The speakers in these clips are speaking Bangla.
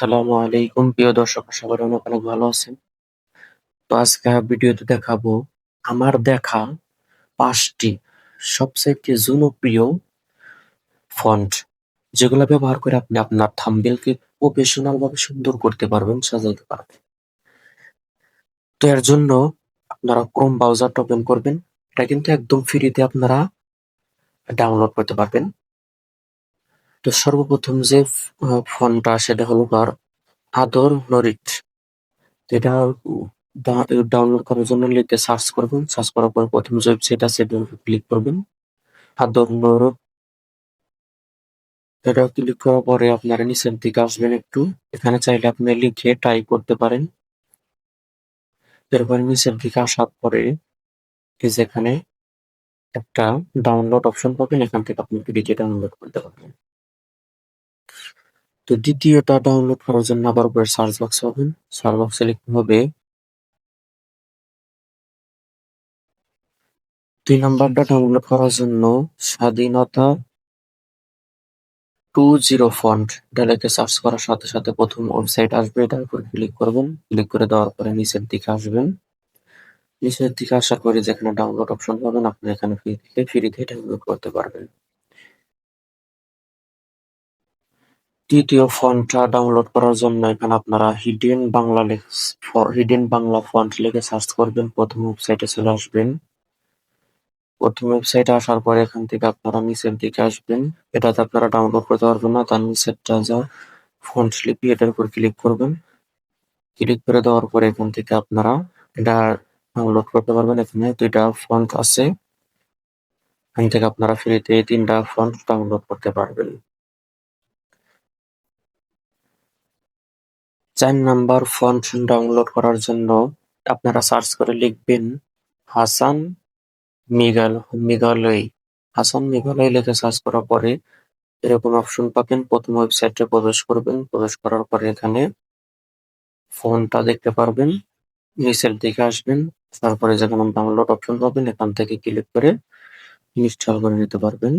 আসসালামু আলাইকুম প্রিয় দর্শক, আশা করি অনেক অনেক ভালো আছেন। তো আজকে ভিডিওতে দেখাবো আমার দেখা 5টি সবচাইতে জনপ্রিয় ফন্ট, যেগুলো ব্যবহার করে আপনি আপনার থাম্বনেলকে প্রফেশনাল ভাবে সুন্দর করতে পারবেন, সাজাইতে পারবেন। তো এর জন্য আপনারা ক্রোম ব্রাউজারটা ওপেন করবেন। এটা কিন্তু একদম ফ্রিতে আপনারা ডাউনলোড করতে পারবেন। তো সর্বপ্রথম যে ফন্টটা সেটা হলো আদর নরিট। এটা ডাউনলোড করার জন্য লিখে সার্চ করবেন। সার্চ করার পর প্রথম যে ওয়েবসাইট আছে এটার উপর ক্লিক করবেন। আদর নরক, এটা ক্লিক করার পরে আপনারা নিচের দিকে আসবেন একটু। এখানে চাইলে আপনি লিখে টাইপ করতে পারেন। এরপরে নিচের দিকে আসার পরে এই যে এখানে একটা ডাউনলোড অপশন পাবেন, এখান থেকে আপনি পিডিএফ ডাউনলোড করতে পারবেন। তো দ্বিতীয়টা ডাউনলোড করার জন্য আবার উপরে সার্চ বক্স পাবেন। সার্চ বক্সে লিখতে হবে 2 নাম্বারটা ডাউনলোড করার জন্য স্বাধীনতা 20 ফন্ট। এটা লিখে সার্চ করার সাথে সাথে প্রথম ওয়েবসাইট আসবে, এটার উপর ক্লিক করবেন। ক্লিক করে দেওয়ার পরে নিচের দিকে আসবেন। নিচের দিকে আসার পরে যেখানে ডাউনলোড অপশন পাবেন, আপনি এখানে ফ্রিতে ডাউনলোড করতে পারবেন। তৃতীয় ফন্টটা ডাউনলোড করার জন্য এখানে আপনারা হিডেন বাংলা ফন্ট লিখে সার্চ করবেন। প্রথম ওয়েবসাইটে চলে আসবেন। প্রথম ওয়েবসাইটে আসার পরে এখান থেকে আপনারা নিচের দিকে আসবেন। এটাতে আপনারা ডাউনলোড করতে পারবেন না, তার নিচেরটা যা ফন্ট লিপি, এটার উপর ক্লিক করবেন। ক্লিক করে দেওয়ার পরে এখান থেকে আপনারা এটা ডাউনলোড করতে পারবেন। এখানে 2টা ফন্ট আছে, এখান থেকে আপনারা ফ্রিতে এই 3টা ফন্ট ডাউনলোড করতে পারবেন। 4 নাম্বার ফন্ট ডাউনলোড করার জন্য আপনারা সার্চ করে লিখবেন হাসান মেঘালয়। হাসান মেঘালয় লিখে সার্চ করার পরে এরকম অপশন পাবেন। প্রথম ওয়েবসাইটে প্রবেশ করবেন। প্রবেশ করার পরে এখানে ফন্টটা দেখতে পারবেন। নিচের দিকে আসবেন। তারপরে যেখানে ডাউনলোড অপশন পাবেন, এখান থেকে ক্লিক করে ইনস্টল করে নিতে পারবেন।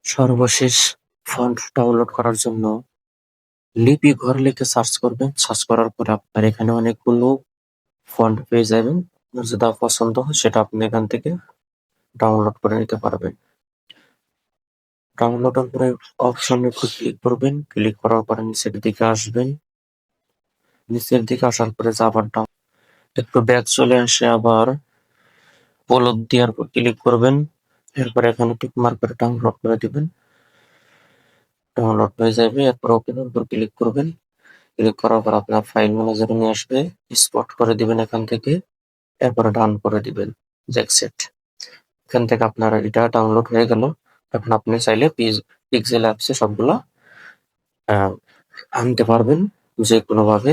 সর্বশেষ ফন্ট ডাউনলোড করার জন্য লিপি ঘর লিখে সার্চ করবেন। সার্চ করার পরে আপনার এখানে অনেকগুলো ফন্ট পেয়ে যাবেন। আপনার যেটা পছন্দ হয় সেটা আপনি এখান থেকে ডাউনলোড করে নিতে পারবেন। ডাউনলোড করে অপশনে ক্লিক করবেন। ক্লিক করার পরে নিচের দিকে আসবেন। নিচের দিকে আসার পরে আবার একটু ব্যাক চলে আসে আবার উপলব্ধির উপর ক্লিক করবেন। এরপর এখানে টিক মার্ক করে ডাউনলোড করে দিবেন। ডাউনলোড হয়ে যাবে। এরপর ওপেন এর উপর ক্লিক করবেন। ক্লিক করার পর আপনার ফাইল ম্যানেজারে নিয়ে আসবে। এক্সপোর্ট করে দিবেন এখান থেকে। এরপরে ডান করে দিবেন। জ্যাকসেট। এখান থেকে আপনার এটা ডাউনলোড হয়ে গেল। এখন আপনি চাইলে পিক্সেল অ্যাপসে সবগুলা আনতে পারবেন যে কোনো ভাবে।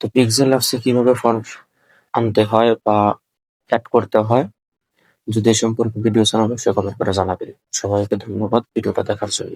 তো পিক্সেল অ্যাপসে কিভাবে ফন্ট আনতে হয় বা অ্যাড করতে হয়, যদি এ সম্পর্কে ভিডিও চান অবশ্যই কমেন্ট করে জানাবেন। সবাইকে ধন্যবাদ ভিডিওটা দেখার জন্য।